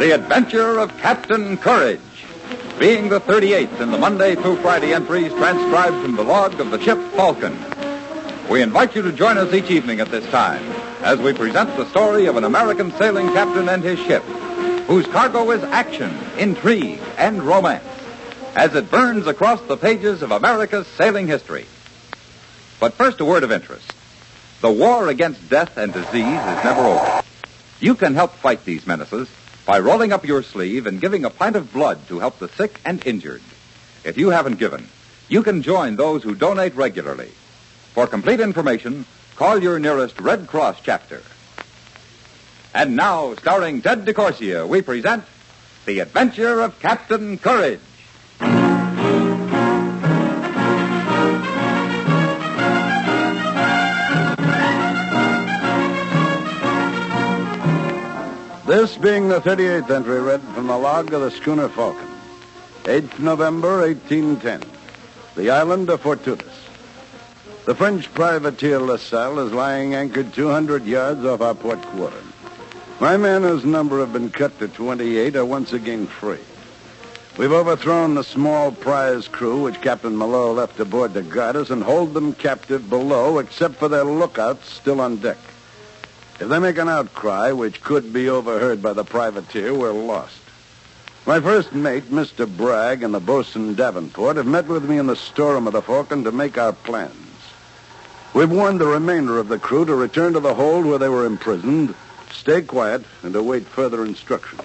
The Adventure of Captain Courage, being the 38th in the Monday through Friday entries transcribed from the log of the ship Falcon. We invite you to join us each evening at this time as we present the story of an American sailing captain and his ship, whose cargo is action, intrigue, and romance, as it burns across the pages of America's sailing history. But first, a word of interest. The war against death and disease is never over. You can help fight these menaces by rolling up your sleeve and giving a pint of blood to help the sick and injured. If you haven't given, you can join those who donate regularly. For complete information, call your nearest Red Cross chapter. And now, starring Ted DeCorsia, we present The Adventure of Captain Courage. This being the 38th entry read from the log of the schooner Falcon. 8th November, 1810. The island of Fortunatus. The French privateer La Salle is lying anchored 200 yards off our port quarter. My men, whose number have been cut to 28, are once again free. We've overthrown the small prize crew which Captain Malot left aboard to guard us and hold them captive below, except for their lookouts still on deck. If they make an outcry, which could be overheard by the privateer, we're lost. My first mate, Mr. Bragg, and the boatswain Davenport have met with me in the storeroom of the Falcon to make our plans. We've warned the remainder of the crew to return to the hold where they were imprisoned, stay quiet, and await further instructions.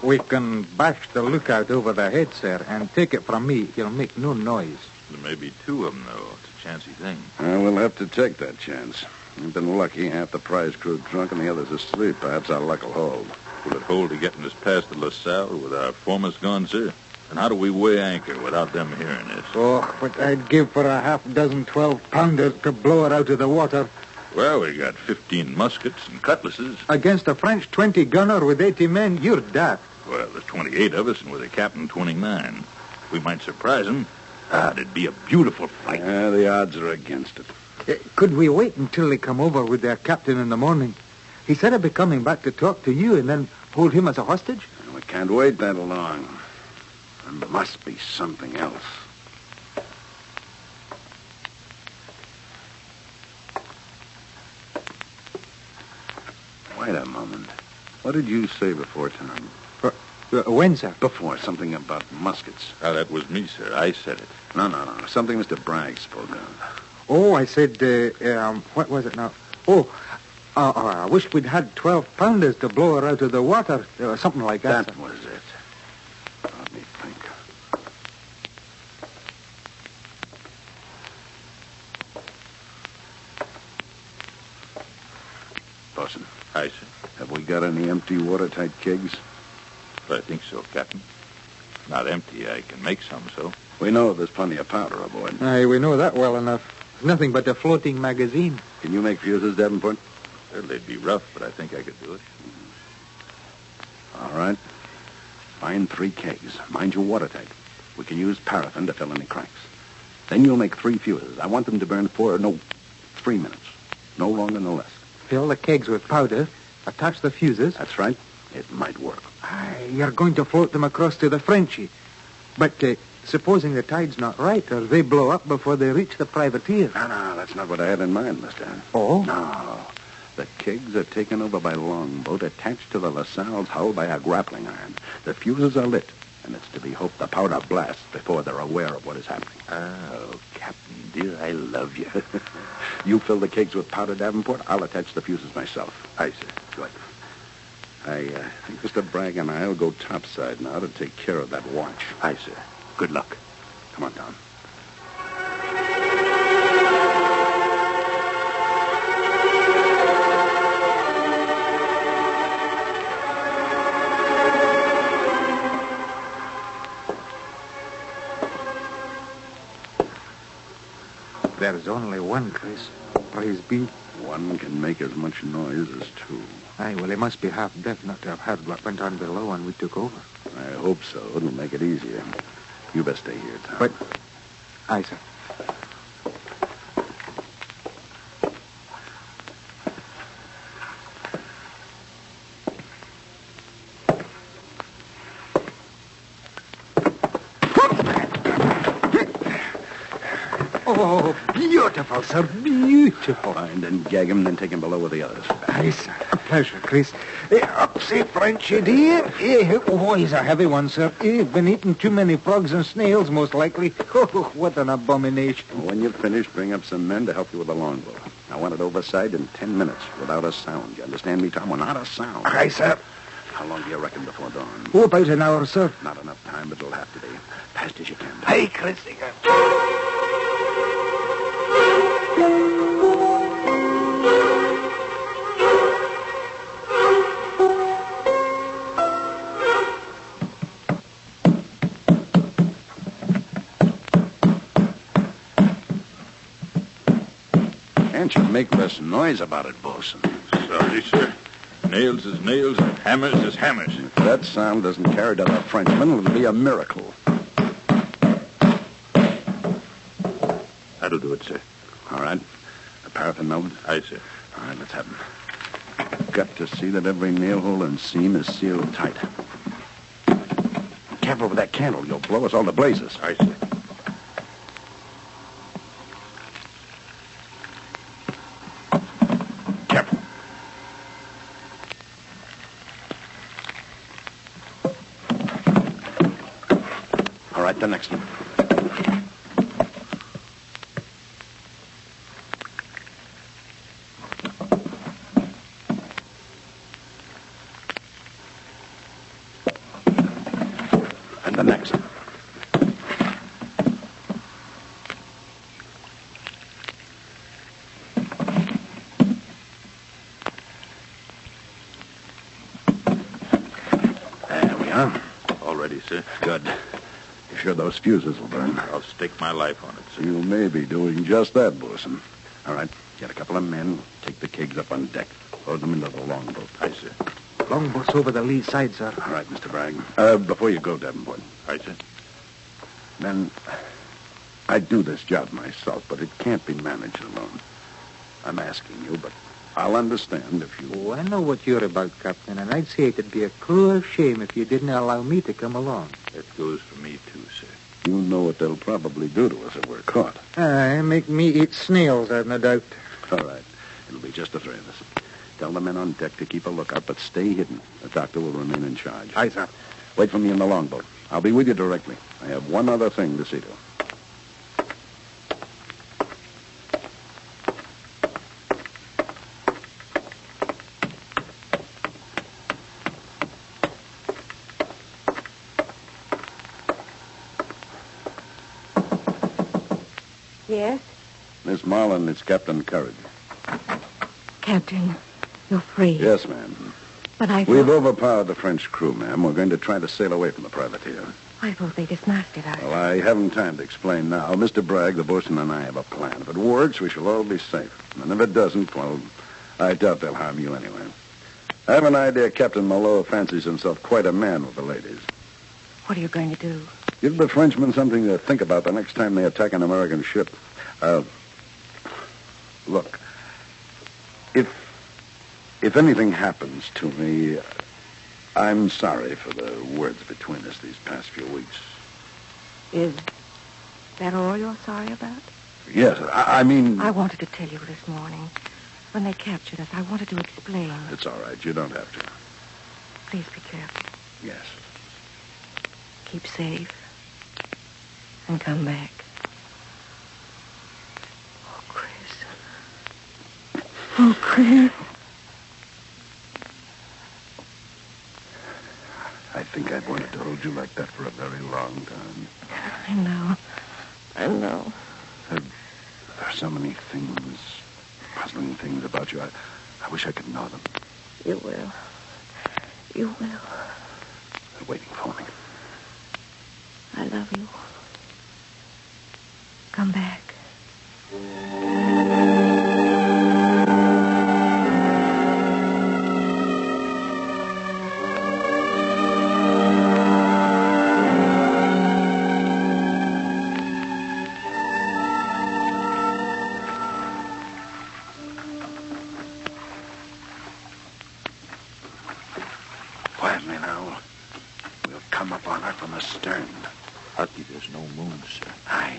We can bash the lookout over the head, sir, and take it from me, he'll make no noise. There may be two of them, though. It's a chancy thing. We'll have to take that chance. We've been lucky. Half the prize crew drunk and the others asleep. Perhaps our luck will hold. Will it hold to getting us past the La Salle with our foremast gone, sir? And how do we weigh anchor without them hearing us? Oh, but I'd give for a half dozen 12-pounders to blow her out of the water. Well, we got 15 muskets and cutlasses. Against a French 20-gunner with 80 men, you're daft. Well, there's 28 of us, and with a captain, 29. We might surprise them. It'd be a beautiful fight. The odds are against it. Could we wait until they come over with their captain in the morning? He said he'd be coming back to talk to you and then hold him as a hostage. We can't wait that long. There must be something else. Wait a moment. What did you say before, Tom? When, sir? Before, something about muskets. That was me, sir. I said it. No. Something Mr. Bragg spoke of. Oh, I said, what was it now? I wish we'd had 12-pounders to blow her out of the water, or something like that. That was it. Let me think. Bosun. Aye, sir. Have we got any empty watertight kegs? I think so, Captain. Not empty. I can make some, so. We know there's plenty of powder aboard. Aye, we know that well enough. It's nothing but a floating magazine. Can you make fuses, Davenport? Well, they'd be rough, but I think I could do it. All right. Find 3 kegs. Mind you, watertight. We can use paraffin to fill any cracks. Then you'll make 3 fuses. I want them to burn 3 minutes. No longer, no less. Fill the kegs with powder, attach the fuses. That's right. It might work. Aye, you're going to float them across to the Frenchie. But supposing the tide's not right, or they blow up before they reach the privateer. No, that's not what I had in mind, mister. Oh? No. The kegs are taken over by longboat, attached to the La Salle's hull by a grappling iron. The fuses are lit, and it's to be hoped the powder blasts before they're aware of what is happening. Oh, Captain, dear, I love you. You fill the kegs with powder, Davenport. I'll attach the fuses myself. Aye, sir. Good. I think Mr. Bragg and I'll go topside now to take care of that watch. Aye, sir. Good luck. Come on, Tom. There's only one, Chris. Praise be. One can make as much noise as 2. Aye, well, he must be half deaf not to have heard what went on below when we took over. I hope so. It'll make it easier. You best stay here, Tom. But, aye, sir. Oh, beautiful, sir. Beautiful. Find and gag him, then take him below with the others. Aye, sir. A pleasure, Chris. Up, say, Frenchy, dear. Oh, he's a heavy one, sir. Been eating too many frogs and snails, most likely. Oh, what an abomination. When you finish, bring up some men to help you with the longboat. I want it overside in 10 minutes, without a sound. You understand me, Tom? Without a sound. Aye, sir. How long do you reckon before dawn? Oh, about an hour, sir. Not enough time, but it'll have to be. Fast as you can. Hey, Chris. Can't you make less noise about it, Bosun? Sorry, sir. Nails is nails and hammers is hammers. If that sound doesn't carry to the Frenchman, it'll be a miracle. That'll do it, sir. All right. The paraffin melted? Aye, sir. All right, let's have him. Got to see that every nail hole and seam is sealed tight. Careful with that candle. You'll blow us all to blazes. Aye, sir. Careful. All right, the next one. And the next. There we are. All ready, sir. Good. You sure those fuses will burn? I'll stake my life on it, sir. You may be doing just that, Bosun. All right, get a couple of men, take the kegs up on deck, load them into the longboat. Aye, sir. Longboat's over the lee side, sir. All right, Mr. Bragg. Before you go, Davenport, Aye, sir. then I'd do this job myself, but it can't be managed alone. I'm asking you, but I'll understand if you... Oh, I know what you're about, Captain, and I'd say it'd be a cruel shame if you didn't allow me to come along. That goes for me, too, sir. You know what they'll probably do to us if we're caught. Aye, make me eat snails, I've no doubt. All right. It'll be just the three of us. Tell the men on deck to keep a lookout, but stay hidden. The doctor will remain in charge. Aye, sir. Wait for me in the longboat. I'll be with you directly. I have one other thing to see to. Yes? Miss Marlin, it's Captain Courage. Captain, you're free. Yes, ma'am. But I We've thought... overpowered the French crew, ma'am. We're going to try to sail away from the privateer. I thought they dismasted us. Well, I haven't time to explain now. Mr. Bragg, the bosun, and I have a plan. If it works, we shall all be safe. And if it doesn't, well, I doubt they'll harm you anyway. I have an idea Captain Malot fancies himself quite a man with the ladies. What are you going to do? Give the Frenchmen something to think about the next time they attack an American ship. Look, if anything happens to me, I'm sorry for the words between us these past few weeks. Is that all you're sorry about? Yes, I mean... I wanted to tell you this morning. When they captured us, I wanted to explain. It's all right. You don't have to. Please be careful. Yes. Keep safe. And come back. Oh, Chris. Oh, Chris. I think I've wanted to hold you like that for a very long time. I know. I know. There are so many things, puzzling things about you. I wish I could know them. You will. You will. They're waiting for me. I love you. Come back. Quietly now. We'll come up on her from the stern. Lucky there's no moon, sir. Aye.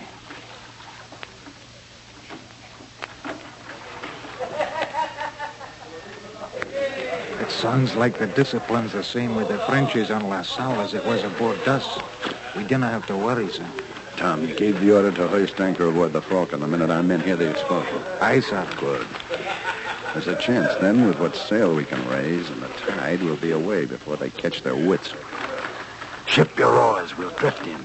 Sounds like the discipline's the same with the Frenchies on La Salle as it was aboard us. We didn't have to worry, sir. Tom, you gave the order to hoist anchor aboard the Falcon the minute our men hear the explosion. Aye, sir. Good. There's a chance, then, with what sail we can raise and the tide, we'll be away before they catch their wits. Ship your oars. We'll drift in.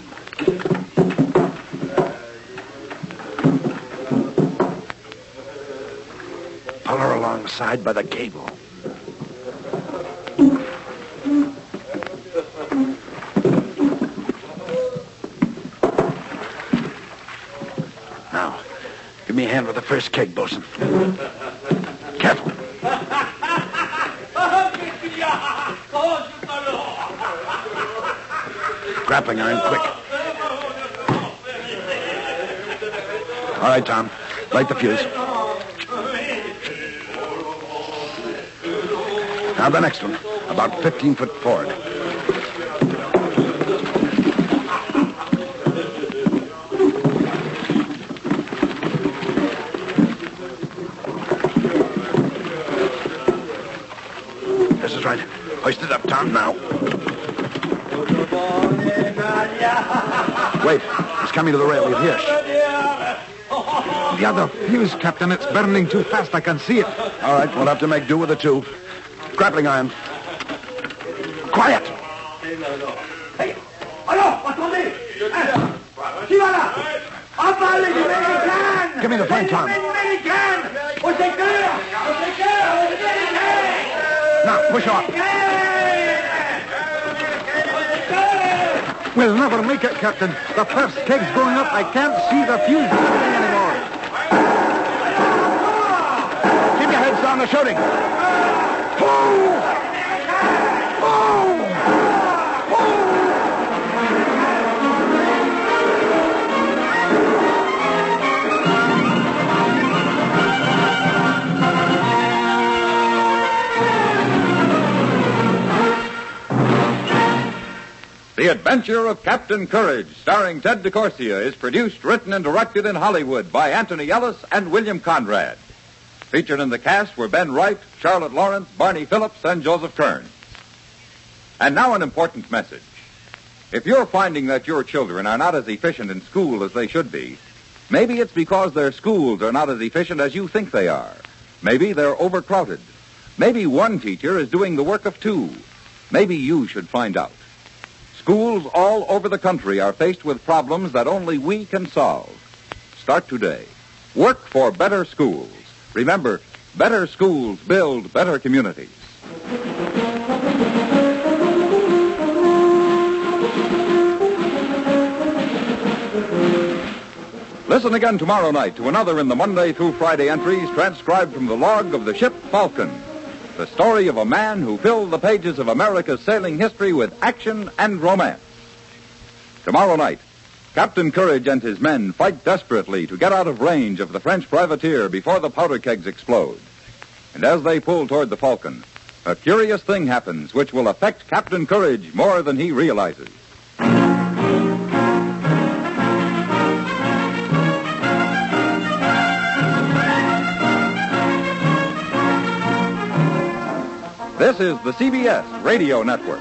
Pull her alongside by the cable. Now, give me a hand with the first keg, bosun. Careful. Grappling iron, quick. All right, Tom. Light the fuse. Now the next one. About 15 foot forward. This is right. Hoist it up, Tom, now. Wait. It's coming to the rail. We've hitched. The other fuse, Captain. It's burning too fast. I can see it. All right. We'll have to make do with the two. Grappling iron. Quiet. Give me the plane, Tom. Now, push off. We'll never make it, Captain. The first keg's going up. I can't see the fuse anymore. Keep your heads down. They're shooting. Boom! Boom! The Adventure of Captain Courage, starring Ted DeCorsia, is produced, written, and directed in Hollywood by Anthony Ellis and William Conrad. Featured in the cast were Ben Wright, Charlotte Lawrence, Barney Phillips, and Joseph Kern. And now an important message. If you're finding that your children are not as efficient in school as they should be, maybe it's because their schools are not as efficient as you think they are. Maybe they're overcrowded. Maybe one teacher is doing the work of two. Maybe you should find out. Schools all over the country are faced with problems that only we can solve. Start today. Work for better schools. Remember, better schools build better communities. Listen again tomorrow night to another in the Monday through Friday entries transcribed from the log of the ship Falcon. The story of a man who filled the pages of America's sailing history with action and romance. Tomorrow night, Captain Courage and his men fight desperately to get out of range of the French privateer before the powder kegs explode. And as they pull toward the Falcon, a curious thing happens which will affect Captain Courage more than he realizes. This is the CBS Radio Network.